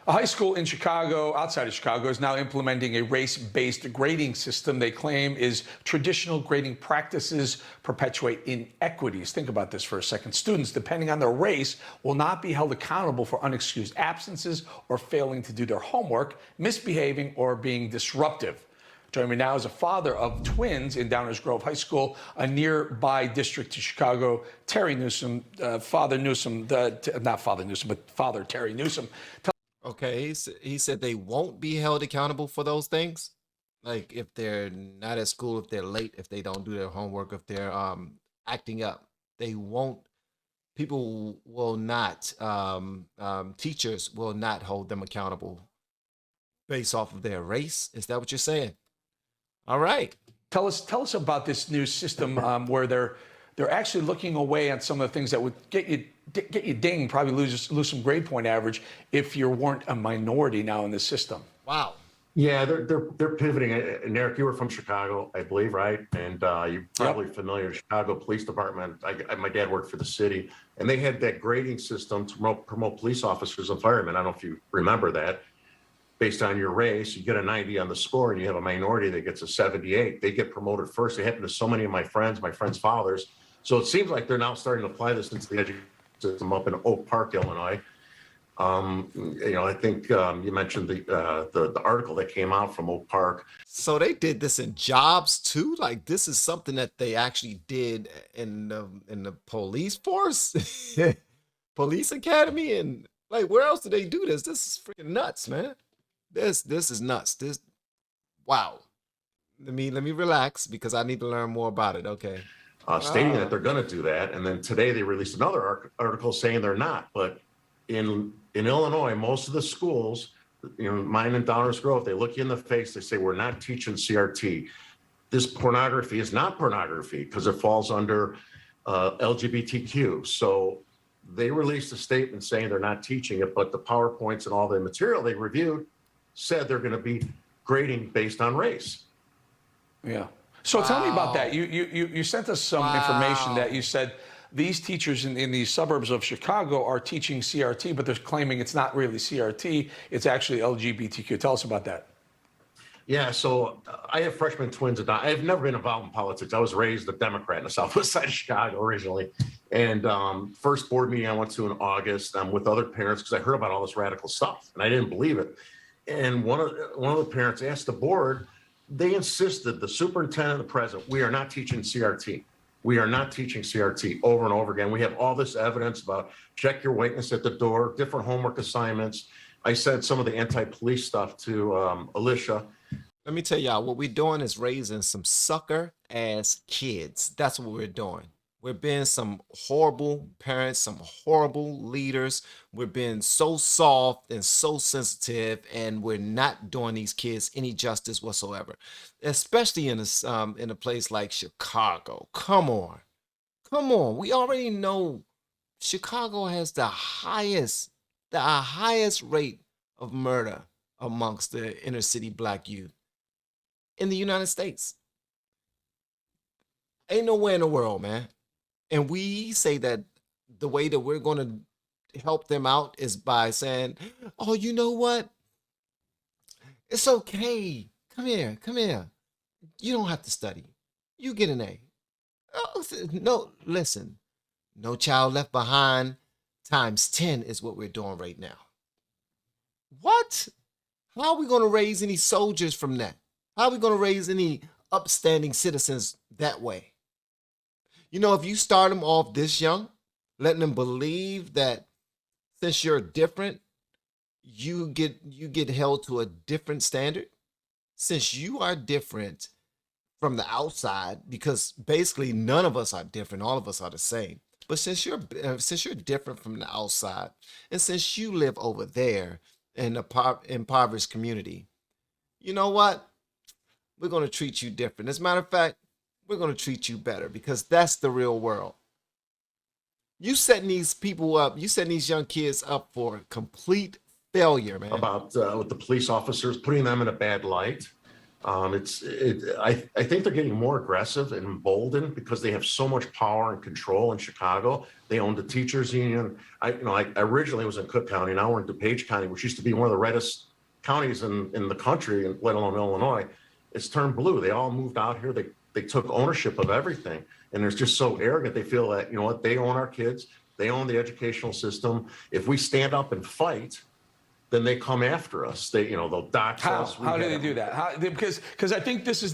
A high school in Chicago, outside of Chicago, is now implementing a race-based grading system they claim is traditional grading practices perpetuate inequities. Think about this for a second. Students, depending on their race, will not be held accountable for unexcused absences or failing to do their homework, misbehaving, or being disruptive. Joining me now is a father of twins in Downers Grove High School, a nearby district to Chicago, Terry Newsom, Father Newsom, not Father Newsom, but Father Terry Newsom. Okay, he said they won't be held accountable for those things. Like if they're not at school, if they're late, if they don't do their homework, if they're acting up, they won't. People will not. Teachers will not hold them accountable based off of their race. Is that what you're saying? All right. Tell us about this new system where they're actually looking away on some of the things that would get you dinged, probably lose some grade point average if you weren't a minority now in the system. Wow. Yeah, they're pivoting. And Eric, you were from Chicago, I believe, right? And you're probably familiar with Chicago Police Department. My dad worked for the city, and they had that grading system to promote police officers and firemen. I don't know if you remember that. Based on your race, you get a 90 on the score, and you have a minority that gets a 78. They get promoted first. It happened to so many of my friends' fathers. So it seems like they're now starting to apply this into the education system up in Oak Park, Illinois. I think you mentioned the article that came out from Oak Park. So they did this in jobs too. Like this is something that they actually did in the police force, police academy, and like where else do they do this? This is freaking nuts, man. This is nuts. Wow. Let me relax because I need to learn more about it. Okay. Stating that they're going to do that, and then today they released another article saying they're not. But in Illinois, most of the schools, mine and Downers Grove, they look you in the face. They say we're not teaching CRT. This pornography is not pornography because it falls under LGBTQ. So they released a statement saying they're not teaching it, but the PowerPoints and all the material they reviewed said they're going to be grading based on race. Yeah. So tell me about that. You sent us some information that you said these teachers in these suburbs of Chicago are teaching CRT, but they're claiming it's not really CRT. It's actually LGBTQ. Tell us about that. Yeah, so I have freshman twins. I've never been involved in politics. I was raised a Democrat in the southwest side of Chicago originally. And first board meeting I went to in August with other parents because I heard about all this radical stuff and I didn't believe it. And one of the parents asked the board, they insisted, the superintendent and the president, we are not teaching CRT. We are not teaching CRT over and over again. We have all this evidence about check your whiteness at the door, different homework assignments. I said some of the anti-police stuff to Alicia. Let me tell y'all, what we're doing is raising some sucker ass kids. That's what we're doing. We're being some horrible parents, some horrible leaders. We're being so soft and so sensitive, and we're not doing these kids any justice whatsoever, especially in a place like Chicago. Come on. We already know Chicago has the highest rate of murder amongst the inner city black youth in the United States. Ain't nowhere in the world, man. And we say that the way that we're going to help them out is by saying, oh, you know what? It's okay. Come here. You don't have to study. You get an A. Oh, no, listen. No Child Left Behind times 10 is what we're doing right now. What? How are we going to raise any soldiers from that? How are we going to raise any upstanding citizens that way? If you start them off this young, letting them believe that since you're different, you get held to a different standard. Since you are different from the outside, because basically none of us are different, all of us are the same. But since you're different from the outside, and since you live over there in an impoverished community, you know what? We're going to treat you different. As a matter of fact, we're going to treat you better because that's the real world. You setting these people up, you setting these young kids up for complete failure, man. About with the police officers, putting them in a bad light. I think they're getting more aggressive and emboldened because they have so much power and control in Chicago. They own the teachers union. I originally was in Cook County. Now we're in DuPage County, which used to be one of the reddest counties in the country, and let alone Illinois. It's turned blue. They all moved out here. They took ownership of everything, and they're just so arrogant. They feel that, you know what, they own our kids. They own the educational system. If we stand up and fight, then they come after us. They'll dox us. How do they do that? Because I think this is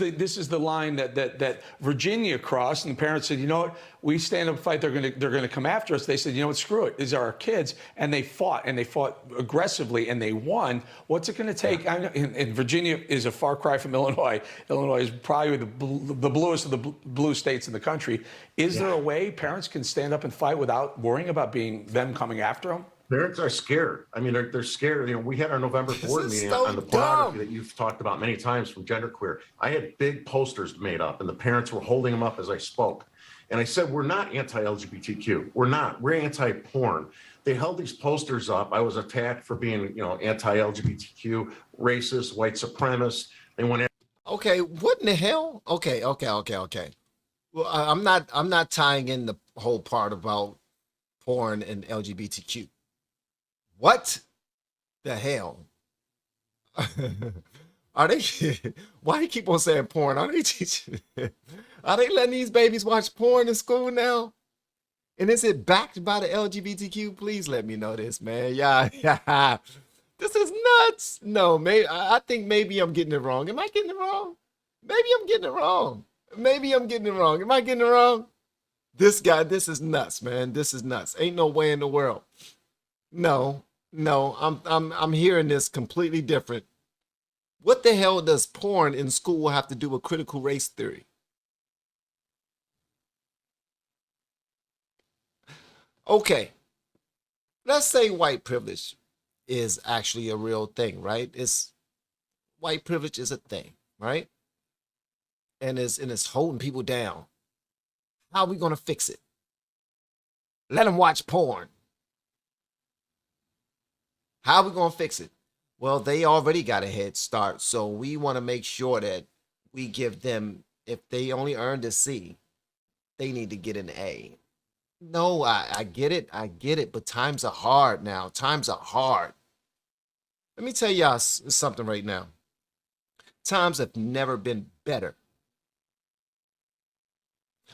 the line that Virginia crossed, and the parents said, you know what, we stand up and fight. They're gonna come after us. They said, you know what, screw it. These are our kids, and they fought aggressively, and they won. What's it going to take? I know, and Virginia is a far cry from Illinois. Illinois is probably the bluest of the blue states in the country. Is there a way parents can stand up and fight without worrying about them coming after them? Parents are scared. I mean, they're scared. We had our November board meeting on the pornography that you've talked about many times from genderqueer. I had big posters made up, and the parents were holding them up as I spoke. And I said, we're not anti-LGBTQ. We're not. We're anti-porn. They held these posters up. I was attacked for being, anti-LGBTQ, racist, white supremacist. They went. Okay, what in the hell? Okay. Well, I'm not tying in the whole part about porn and LGBTQ. What the hell? Are they? Why do you keep on saying porn? Are they teaching? Are they letting these babies watch porn in school now? And is it backed by the LGBTQ? Please let me know this, man. Yeah. This is nuts. No, maybe I think maybe I'm getting it wrong. Am I getting it wrong? Maybe I'm getting it wrong. Maybe I'm getting it wrong. Am I getting it wrong? This is nuts, man. This is nuts. Ain't no way in the world. No, I'm hearing this completely different. What the hell does porn in school have to do with critical race theory? Okay, let's say white privilege is actually a real thing, right? White privilege is a thing, right? And it's holding people down. How are we gonna fix it? Let them watch porn. How are we gonna fix it? Well, they already got a head start, so we want to make sure that we give them, if they only earned a C, they need to get an A. No, I get it, but times are hard now. Times are hard. Let me tell y'all something right now. Times have never been better.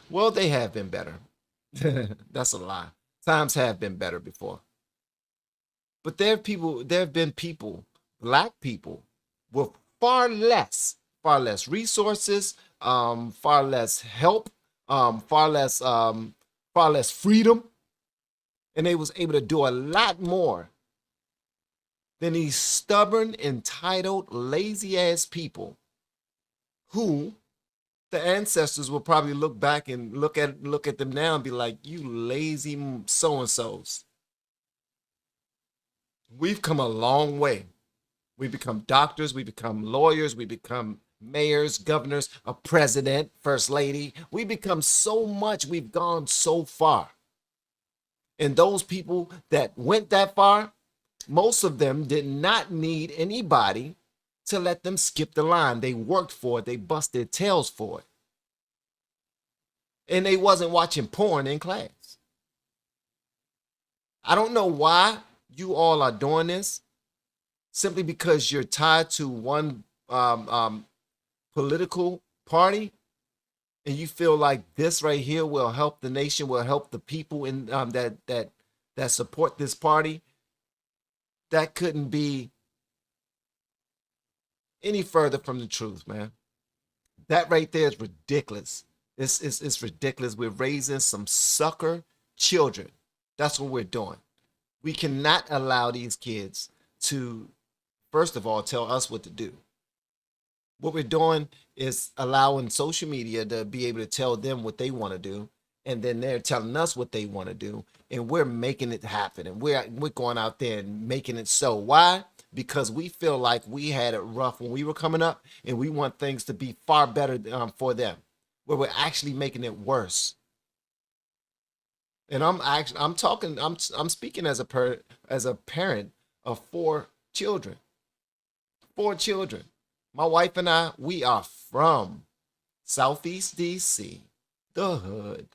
Well, they have been better. That's a lie. Times have been better before. But there have been people, black people, with far less resources, far less help, far less freedom, and they was able to do a lot more than these stubborn, entitled, lazy-ass people who the ancestors will probably look back and look at them now and be like, you lazy so-and-sos. We've come a long way. We become doctors, we become lawyers, we become mayors, governors, a president, first lady. We become so much, we've gone so far. And those people that went that far, most of them did not need anybody to let them skip the line. They worked for it, they bust their tails for it. And they wasn't watching porn in class. I don't know why you all are doing this, simply because you're tied to one political party, and you feel like this right here will help the nation, will help the people in that support this party. That couldn't be any further from the truth, man. That right there is ridiculous. It's ridiculous. We're raising some sucker children. That's what we're doing. We cannot allow these kids to, first of all, tell us what to do. What we're doing is allowing social media to be able to tell them what they want to do, and then they're telling us what they want to do, and we're making it happen, and we're going out there and making it so. Why? Because we feel like we had it rough when we were coming up, and we want things to be far better for them, where we're actually making it worse. And I'm speaking as a parent of 4 children. 4 children. My wife and I, we are from Southeast DC, the hood.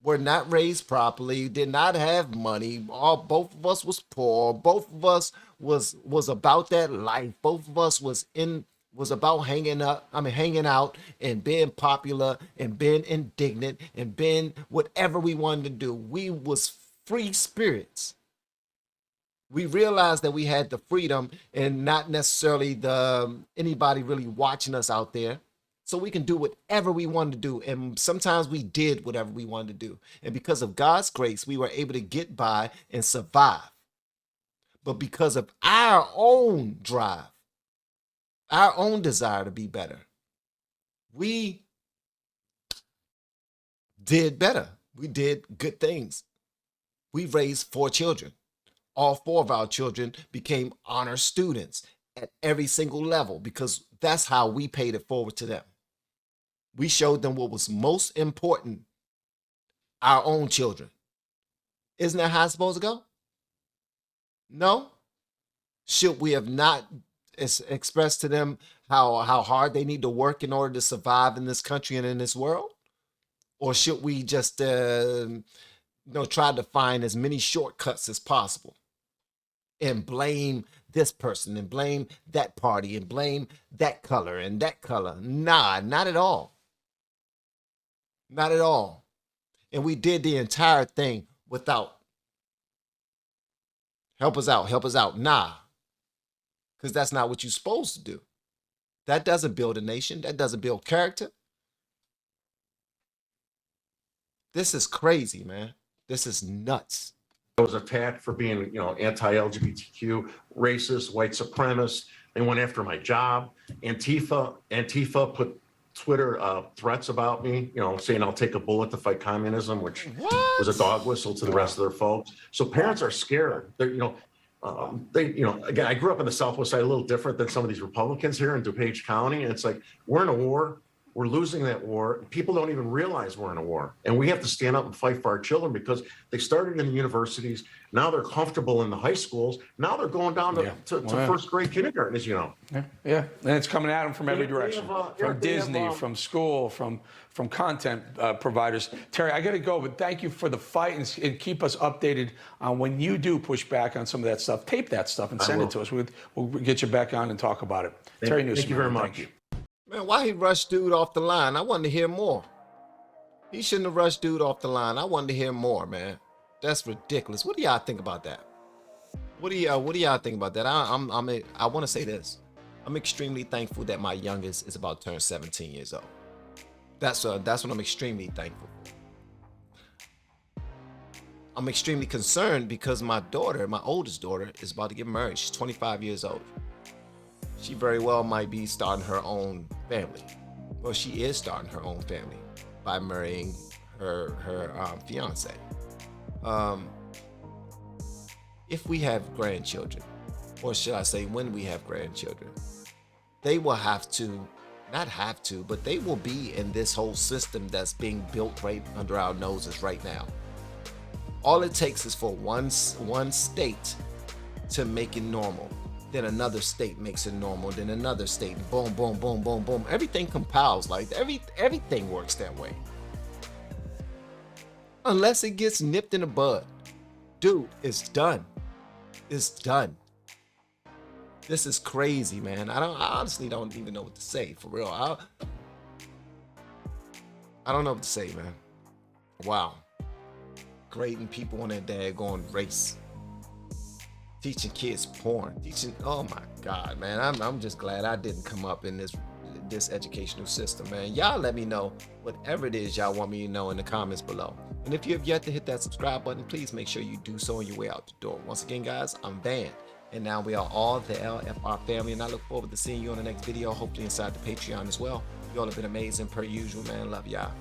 We're not raised properly, did not have money. Both of us was poor. Both of us was about that life. Both of us was about hanging out and being popular and being indignant and being whatever we wanted to do. We was free spirits. We realized that we had the freedom and not necessarily anybody really watching us out there. So we can do whatever we wanted to do. And sometimes we did whatever we wanted to do. And because of God's grace, we were able to get by and survive. But because of our own drive, our own desire to be better, we did better. We did good things. We raised 4 children. All 4 of our children became honor students at every single level because that's how we paid it forward to them. We showed them what was most important, our own children. Isn't that how it's supposed to go? No? Should we have not expressed to them how hard they need to work in order to survive in this country and in this world? Or should we just try to find as many shortcuts as possible and blame this person and blame that party and blame that color and that color? Nah, not at all. Not at all. And we did the entire thing without help us out. Nah, because that's not what you're supposed to do. That doesn't build a nation. That doesn't build character. This is crazy, man. This is nuts. I was attacked for being, anti-LGBTQ, racist, white supremacist. They went after my job. Antifa put Twitter threats about me, saying I'll take a bullet to fight communism, which was a dog whistle to the rest of their folks. So parents are scared. They're, again, I grew up in the Southwest side, a little different than some of these Republicans here in DuPage County. And it's like, we're in a war. We're losing that war. People don't even realize we're in a war. And we have to stand up and fight for our children because they started in the universities. Now they're comfortable in the high schools. Now they're going down to first grade kindergarten, as you know. Yeah. And it's coming at them from every direction. From Disney, from school, from content providers. Terry, I got to go, but thank you for the fight and keep us updated on when you do push back on some of that stuff. Tape that stuff and send it to us. We'll get you back on and talk about it. Terry Newsom. Thank you very much. Thank you. Man, why he rushed dude off the line? I wanted to hear more. He shouldn't have rushed dude off the line. I wanted to hear more, man. That's ridiculous. What do y'all think about that? What do y'all think about that? I want to say this. I'm extremely thankful that my youngest is about to turn 17 years old. That's what I'm extremely thankful for. I'm extremely concerned because my oldest daughter, is about to get married. She's 25 years old. She very well might be starting her own family. Well, she is starting her own family by marrying her fiance. If we have grandchildren, or should I say when we have grandchildren, they will but they will be in this whole system that's being built right under our noses right now. All it takes is for one state to make it normal. Then another state makes it normal, then another state, boom, boom, boom, boom, boom. Everything compiles, like everything works that way. Unless it gets nipped in the bud. Dude, it's done. It's done. This is crazy, man. I honestly don't even know what to say, for real. I don't know what to say, man. Wow. Grading people on their daggone race. Teaching kids porn, oh my God, man. I'm just glad I didn't come up in this educational system, man. Y'all let me know whatever it is y'all want me to know in the comments below. And if you have yet to hit that subscribe button, please make sure you do so on your way out the door. Once again, guys, I'm Van, and now we are all the LFR family, and I look forward to seeing you on the next video, hopefully inside the Patreon as well. Y'all have been amazing per usual, man. Love y'all.